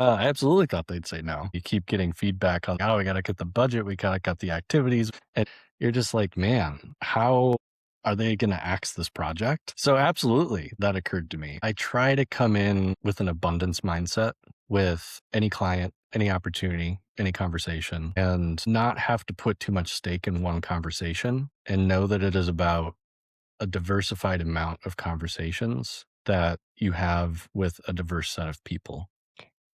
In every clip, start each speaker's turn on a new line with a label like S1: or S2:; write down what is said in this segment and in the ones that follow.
S1: I absolutely thought they'd say no. You keep getting feedback on, oh, we got to cut the budget, we got to cut the activities. And you're just like, man, how are they going to axe this project? So, absolutely, that occurred to me. I try to come in with an abundance mindset with any client, any opportunity, any conversation, and not have to put too much stake in one conversation and know that it is about a diversified amount of conversations that you have with a diverse set of people.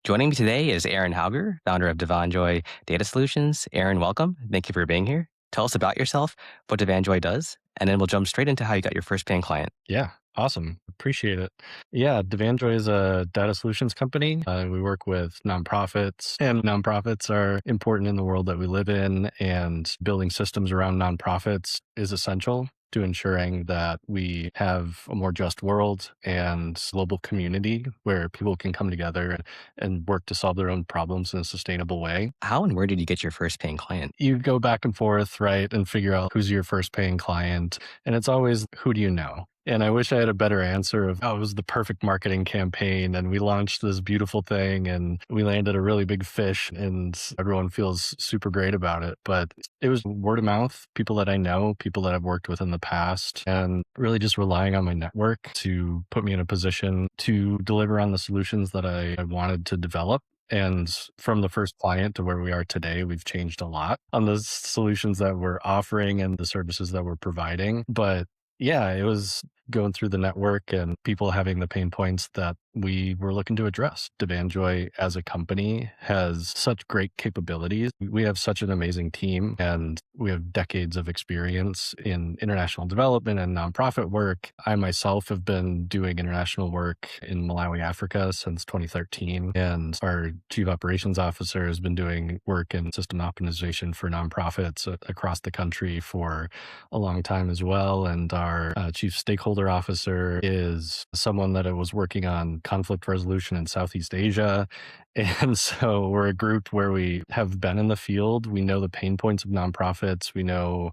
S2: Joining me today is Aaron Hauger, founder of Dvanjoy Data Solutions. Aaron, welcome. Thank you for being here. Tell us about yourself, what Dvanjoy does, and then we'll jump straight into how you got your first paying client.
S1: Yeah, awesome. Appreciate it. Yeah, Dvanjoy is a data solutions company. We work with nonprofits, and nonprofits are important in the world that we live in, and building systems around nonprofits is essential to ensuring that we have a more just world and global community where people can come together and work to solve their own problems in a sustainable way.
S2: How and where did you get your first paying client?
S1: You go back and forth, right, and figure out who's your first paying client. And it's always, who do you know? And I wish I had a better answer of, oh, it was the perfect marketing campaign. And we launched this beautiful thing and we landed a really big fish and everyone feels super great about it. But it was word of mouth, people that I know, people that I've worked with in the past, and really just relying on my network to put me in a position to deliver on the solutions that I wanted to develop. And from the first client to where we are today, we've changed a lot on the solutions that we're offering and the services that we're providing. But yeah, it was going through the network and people having the pain points that we were looking to address. Dvanjoy as a company has such great capabilities. We have such an amazing team and we have decades of experience in international development and nonprofit work. I myself have been doing international work in Malawi, Africa since 2013. And our chief operations officer has been doing work in system optimization for nonprofits across the country for a long time as well. And our chief stakeholder officer is someone that I was working on conflict resolution in Southeast Asia. And so we're a group where we have been in the field. We know the pain points of nonprofits. We know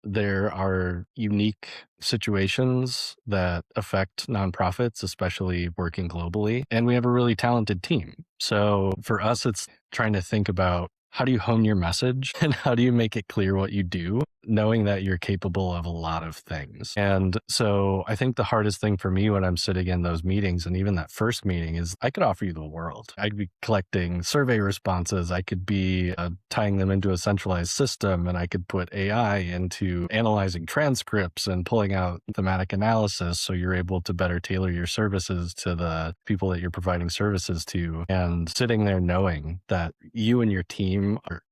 S1: there are unique situations that affect nonprofits, especially working globally. And we have a really talented team. So for us, it's trying to think about, how do you hone your message and how do you make it clear what you do, knowing that you're capable of a lot of things? And so I think the hardest thing for me when I'm sitting in those meetings, and even that first meeting, is I could offer you the world. I'd be collecting survey responses. I could be tying them into a centralized system, and I could put AI into analyzing transcripts and pulling out thematic analysis so you're able to better tailor your services to the people that you're providing services to. And sitting there knowing that you and your team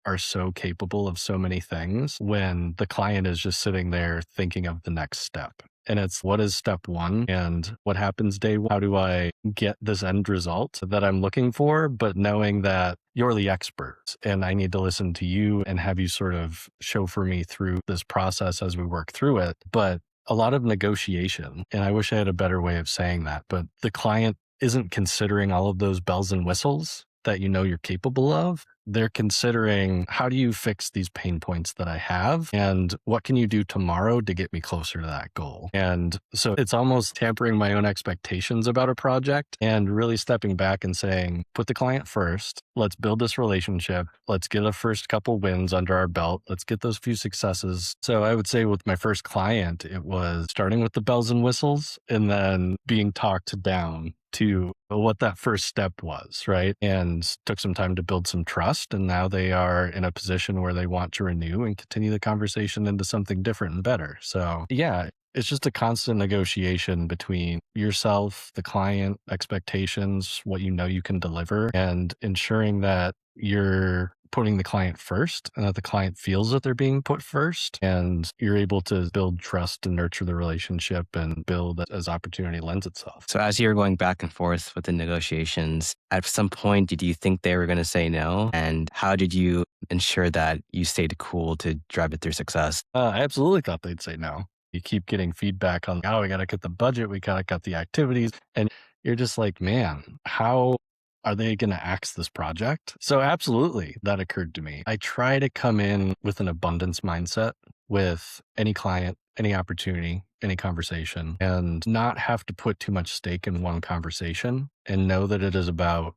S1: are so capable of so many things when the client is just sitting there thinking of the next step. And it's, what is step one and what happens day one? How do I get this end result that I'm looking for? But knowing that you're the expert and I need to listen to you and have you sort of chauffeur me through this process as we work through it. But a lot of negotiation. And I wish I had a better way of saying that, but the client isn't considering all of those bells and whistles that you know you're capable of. They're considering, how do you fix these pain points that I have? And what can you do tomorrow to get me closer to that goal? And so it's almost tampering my own expectations about a project and really stepping back and saying, put the client first. Let's build this relationship. Let's get a first couple wins under our belt. Let's get those few successes. So I would say with my first client, it was starting with the bells and whistles and then being talked down to what that first step was, right? And took some time to build some trust. And now they are in a position where they want to renew and continue the conversation into something different and better. So yeah, it's just a constant negotiation between yourself, the client, expectations, what you know you can deliver, and ensuring that you're putting the client first and that the client feels that they're being put first, and you're able to build trust and nurture the relationship and build as opportunity lends itself.
S2: So as you were going back and forth with the negotiations, at some point, did you think they were going to say no? And how did you ensure that you stayed cool to drive it through success?
S1: I absolutely thought they'd say no. You keep getting feedback on, oh, we got to cut the budget, we got to cut the activities. And you're just like, man, how are they going to axe this project? So absolutely, that occurred to me. I try to come in with an abundance mindset with any client, any opportunity, any conversation, and not have to put too much stake in one conversation and know that it is about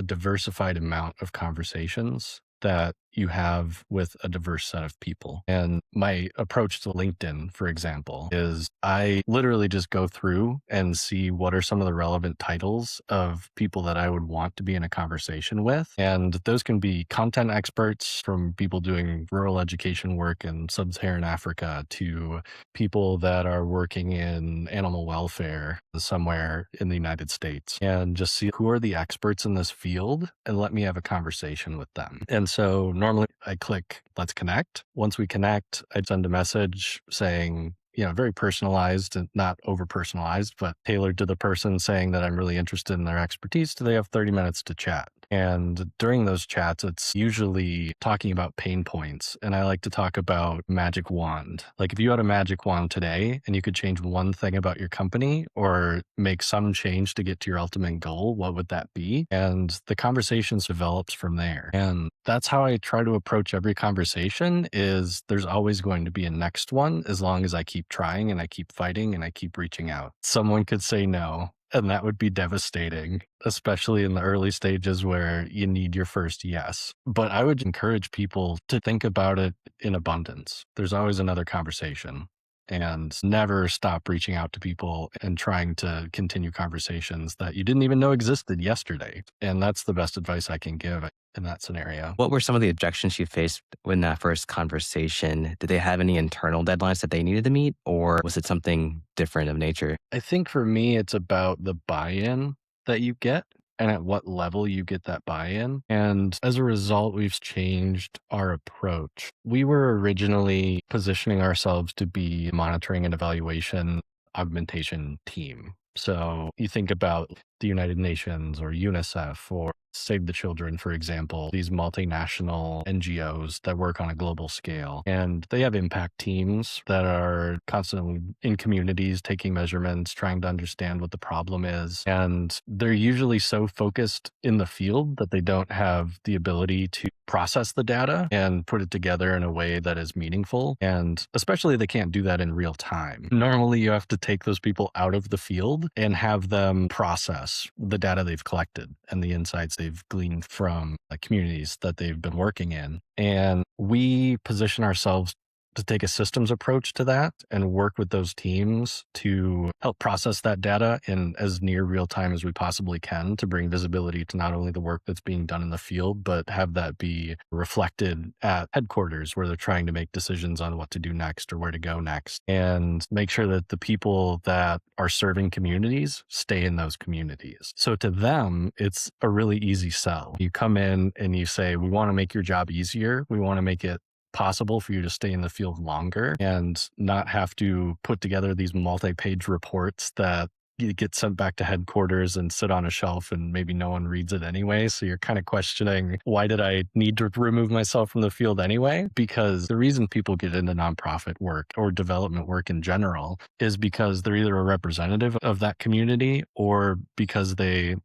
S1: a diversified amount of conversations that you have with a diverse set of people. And my approach to LinkedIn, for example, is I literally just go through and see what are some of the relevant titles of people that I would want to be in a conversation with. And those can be content experts from people doing rural education work in sub-Saharan Africa to people that are working in animal welfare somewhere in the United States, and just see who are the experts in this field and let me have a conversation with them. And so normally I click let's connect. Once we connect, I'd send a message saying, very personalized and not over personalized, but tailored to the person, saying that I'm really interested in their expertise. Do they have 30 minutes to chat? And during those chats, it's usually talking about pain points. And I like to talk about magic wand. Like if you had a magic wand today and you could change one thing about your company or make some change to get to your ultimate goal, what would that be? And the conversations develops from there. And that's how I try to approach every conversation, is there's always going to be a next one as long as I keep trying and I keep fighting and I keep reaching out. Someone could say no, and that would be devastating, especially in the early stages where you need your first yes. But I would encourage people to think about it in abundance. There's always another conversation, and never stop reaching out to people and trying to continue conversations that you didn't even know existed yesterday. And that's the best advice I can give in that scenario.
S2: What were some of the objections you faced in that first conversation? Did they have any internal deadlines that they needed to meet, or was it something different of nature?
S1: I think for me, it's about the buy-in that you get and at what level you get that buy-in. And as a result, we've changed our approach. We were originally positioning ourselves to be monitoring and evaluation augmentation team. So you think about the United Nations or UNICEF or Save the Children, for example, these multinational NGOs that work on a global scale. And they have impact teams that are constantly in communities taking measurements, trying to understand what the problem is. And they're usually so focused in the field that they don't have the ability to process the data and put it together in a way that is meaningful. And especially they can't do that in real time. Normally you have to take those people out of the field and have them process the data they've collected and the insights they've gleaned from the communities that they've been working in. And we position ourselves to take a systems approach to that and work with those teams to help process that data in as near real time as we possibly can, to bring visibility to not only the work that's being done in the field, but have that be reflected at headquarters where they're trying to make decisions on what to do next or where to go next, and make sure that the people that are serving communities stay in those communities. So to them, it's a really easy sell. You come in and you say, we want to make your job easier. We want to make it possible for you to stay in the field longer and not have to put together these multi-page reports that get sent back to headquarters and sit on a shelf and maybe no one reads it anyway. So you're kind of questioning, why did I need to remove myself from the field anyway? Because the reason people get into nonprofit work or development work in general is because they're either a representative of that community or because they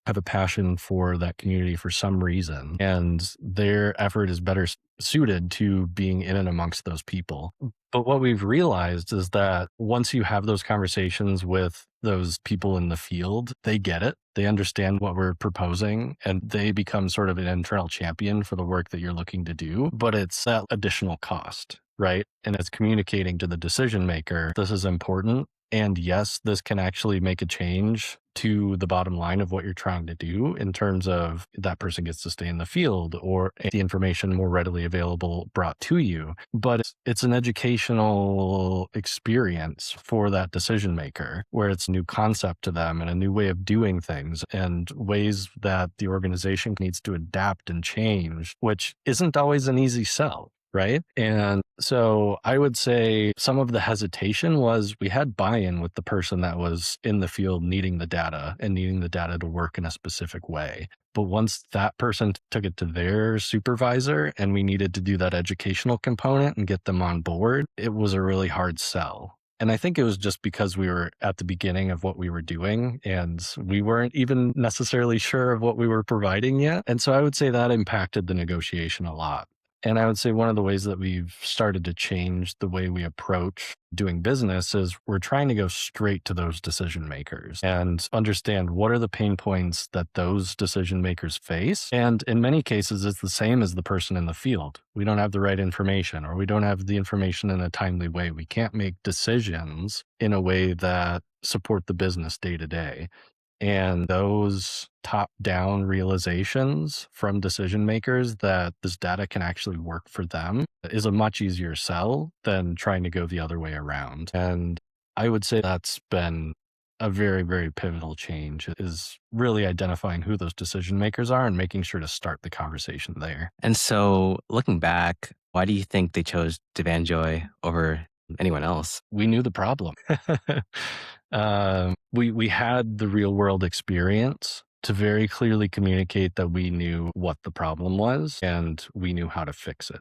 S1: have a passion for that community for some reason, and their effort is better suited to being in and amongst those people. But what we've realized is that once you have those conversations with those people in the field, they get it. They understand what we're proposing, and they become sort of an internal champion for the work that you're looking to do. But it's that additional cost, right? And it's communicating to the decision maker, this is important. And yes, this can actually make a change to the bottom line of what you're trying to do in terms of that person gets to stay in the field or the information more readily available brought to you. But it's an educational experience for that decision maker where it's a new concept to them and a new way of doing things and ways that the organization needs to adapt and change, which isn't always an easy sell. Right. And so I would say some of the hesitation was we had buy-in with the person that was in the field needing the data and needing the data to work in a specific way. But once that person took it to their supervisor and we needed to do that educational component and get them on board, it was a really hard sell. And I think it was just because we were at the beginning of what we were doing and we weren't even necessarily sure of what we were providing yet. And so I would say that impacted the negotiation a lot. And I would say one of the ways that we've started to change the way we approach doing business is we're trying to go straight to those decision makers and understand what are the pain points that those decision makers face. And in many cases, it's the same as the person in the field. We don't have the right information, or we don't have the information in a timely way. We can't make decisions in a way that support the business day to day. And those top down realizations from decision makers that this data can actually work for them is a much easier sell than trying to go the other way around. And I would say that's been a very, very pivotal change, is really identifying who those decision makers are and making sure to start the conversation there.
S2: And so, looking back, why do you think they chose Dvanjoy over anyone else?
S1: We knew the problem. We had the real world experience to very clearly communicate that we knew what the problem was and we knew how to fix it.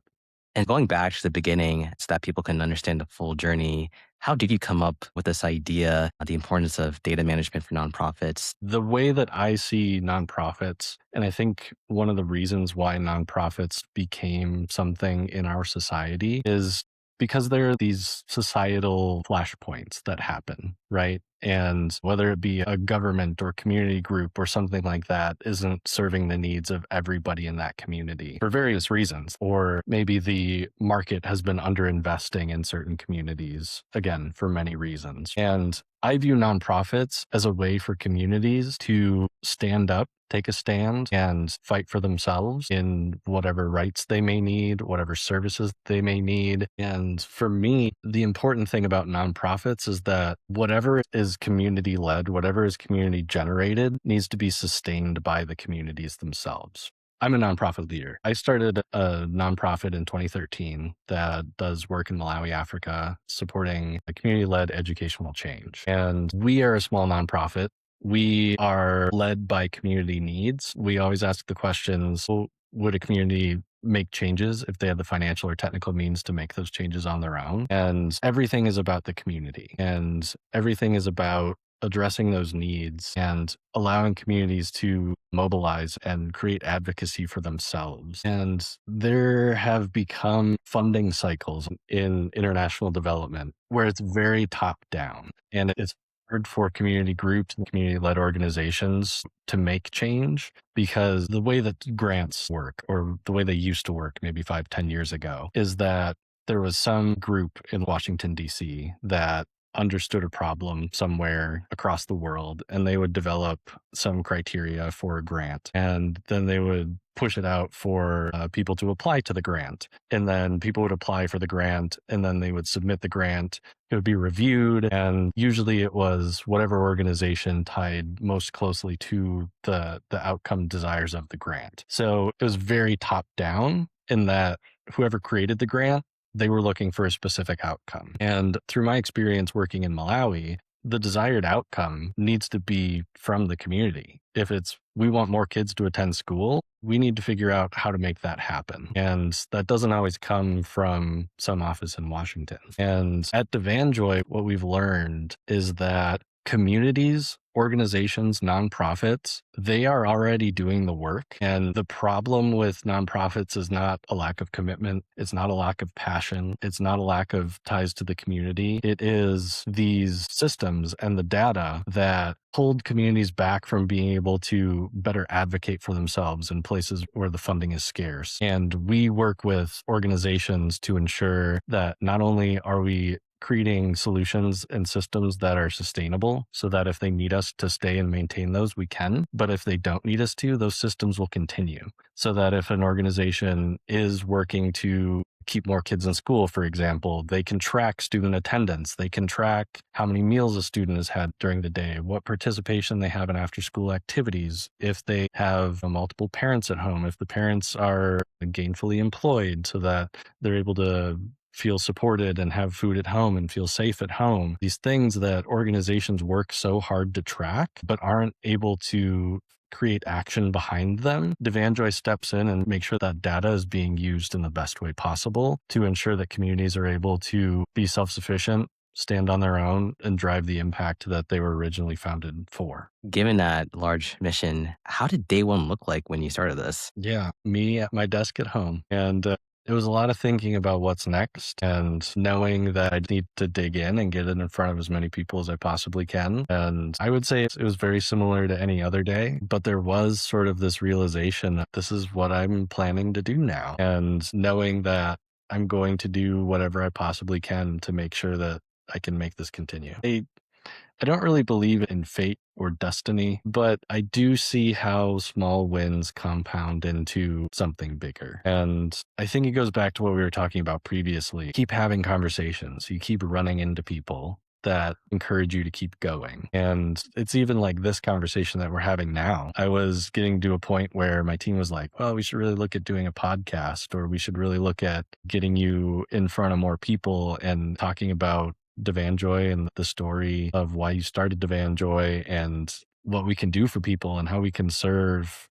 S2: And going back to the beginning so that people can understand the full journey, how did you come up with this idea, the importance of data management for nonprofits?
S1: The way that I see nonprofits, and I think one of the reasons why nonprofits became something in our society is because there are these societal flashpoints that happen, right? And whether it be a government or community group or something like that isn't serving the needs of everybody in that community for various reasons. Or maybe the market has been underinvesting in certain communities, again, for many reasons. And I view nonprofits as a way for communities to stand up, take a stand, and fight for themselves in whatever rights they may need, whatever services they may need. And for me, the important thing about nonprofits is that whatever is community led, whatever is community generated, needs to be sustained by the communities themselves. I'm a nonprofit leader. I started a nonprofit in 2013 that does work in Malawi, Africa, supporting a community-led educational change. And we are a small nonprofit. We are led by community needs. We always ask the questions, well, would a community make changes if they had the financial or technical means to make those changes on their own? And everything is about the community, and everything is about addressing those needs and allowing communities to mobilize and create advocacy for themselves. And there have become funding cycles in international development where it's very top down, and it's hard for community groups and community led organizations to make change, because the way that grants work, or the way they used to work maybe 5, 10 years ago, is that there was some group in Washington, D.C. that understood a problem somewhere across the world, and they would develop some criteria for a grant, and then they would push it out for people to apply to the grant, and then people would apply for the grant, and then they would submit the grant. It would be reviewed, and usually it was whatever organization tied most closely to the outcome desires of the grant. So it was very top down in that whoever created the grant, they were looking for a specific outcome. And through my experience working in Malawi, the desired outcome needs to be from the community. If it's, we want more kids to attend school, we need to figure out how to make that happen. And that doesn't always come from some office in Washington. And at Dvanjoy, what we've learned is that communities, organizations, nonprofits, they are already doing the work. And the problem with nonprofits is not a lack of commitment. It's not a lack of passion. It's not a lack of ties to the community. It is these systems and the data that hold communities back from being able to better advocate for themselves in places where the funding is scarce. And we work with organizations to ensure that not only are we creating solutions and systems that are sustainable, so that if they need us to stay and maintain those, we can. But if they don't need us to, those systems will continue. So that if an organization is working to keep more kids in school, for example, they can track student attendance. They can track how many meals a student has had during the day, what participation they have in after school activities, if they have multiple parents at home, if the parents are gainfully employed, so that they're able to feel supported and have food at home and feel safe at home. These things that organizations work so hard to track, but aren't able to create action behind them. Dvanjoy steps in and makes sure that data is being used in the best way possible to ensure that communities are able to be self-sufficient, stand on their own, and drive the impact that they were originally founded for.
S2: Given that large mission, how did day one look like when you started this?
S1: Yeah, me at my desk at home. And It was a lot of thinking about what's next and knowing that I need to dig in and get it in front of as many people as I possibly can. And I would say it was very similar to any other day, but there was sort of this realization that this is what I'm planning to do now. And knowing that I'm going to do whatever I possibly can to make sure that I can make this continue. I don't really believe in fate or destiny, but I do see how small wins compound into something bigger. And I think it goes back to what we were talking about previously. Keep having conversations. You keep running into people that encourage you to keep going. And it's even like this conversation that we're having now. I was getting to a point where my team was like, well, we should really look at doing a podcast, or we should really look at getting you in front of more people and talking about Dvanjoy and the story of why you started Dvanjoy and what we can do for people and how we can serve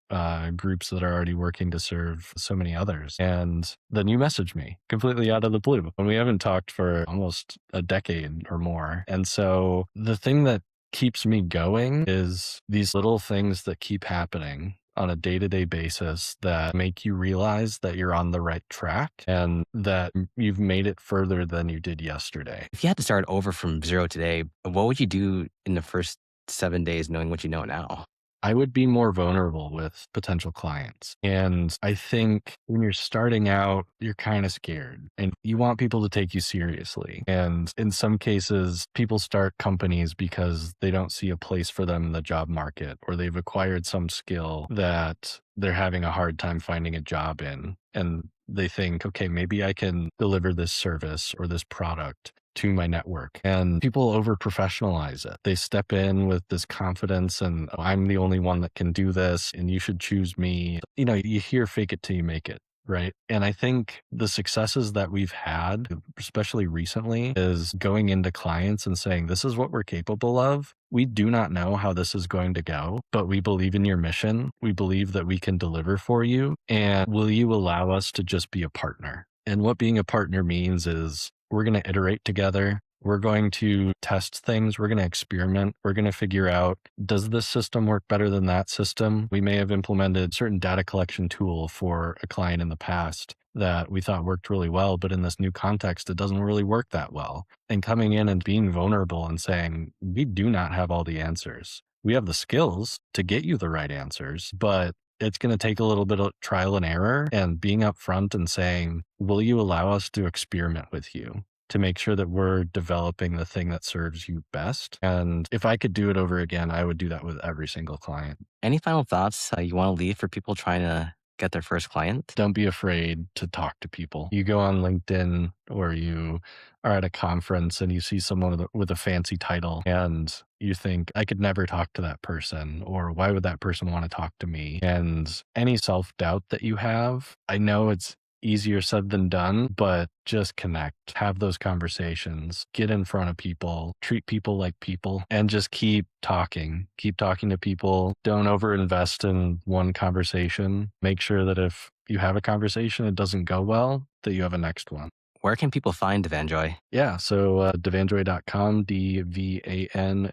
S1: groups that are already working to serve so many others. And then you messaged me completely out of the blue when we haven't talked for almost a decade or more. And so the thing that keeps me going is these little things that keep happening on a day-to-day basis that make you realize that you're on the right track and that you've made it further than you did yesterday.
S2: If you had to start over from zero today, what would you do in the first 7 days knowing what you know now?
S1: I would be more vulnerable with potential clients. And I think when you're starting out, you're kind of scared and you want people to take you seriously. And in some cases, people start companies because they don't see a place for them in the job market, or they've acquired some skill that they're having a hard time finding a job in. And they think, okay, maybe I can deliver this service or this product to my network. And people over professionalize it. They step in with this confidence and, "Oh, I'm the only one that can do this and you should choose me." You know, you hear fake it till you make it, right? And I think the successes that we've had, especially recently, is going into clients and saying, this is what we're capable of. We do not know how this is going to go, but we believe in your mission. We believe that we can deliver for you. And will you allow us to just be a partner? And what being a partner means is we're going to iterate together. We're going to test things. We're going to experiment. We're going to figure out, does this system work better than that system? We may have implemented a certain data collection tool for a client in the past that we thought worked really well, but in this new context, it doesn't really work that well. And coming in and being vulnerable and saying, we do not have all the answers. We have the skills to get you the right answers, but it's going to take a little bit of trial and error, and being upfront and saying, will you allow us to experiment with you to make sure that we're developing the thing that serves you best? And if I could do it over again, I would do that with every single client.
S2: Any final thoughts you want to leave for people trying to get their first client?
S1: Don't be afraid to talk to people. You go on LinkedIn or you are at a conference and you see someone with a fancy title and you think, I could never talk to that person, or why would that person want to talk to me? And any self-doubt that you have, I know it's easier said than done, but just connect, have those conversations, get in front of people, treat people like people, and just keep talking to people. Don't overinvest in one conversation. Make sure that if you have a conversation, it doesn't go well, that you have a next one.
S2: Where can people find Dvanjoy?
S1: Yeah, so dvanjoy.com, dvanjoy.com.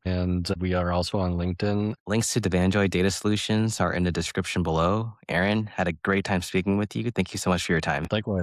S1: And we are also on LinkedIn.
S2: Links to Dvanjoy Data Solutions are in the description below. Aaron, had a great time speaking with you. Thank you so much for your time.
S1: Likewise.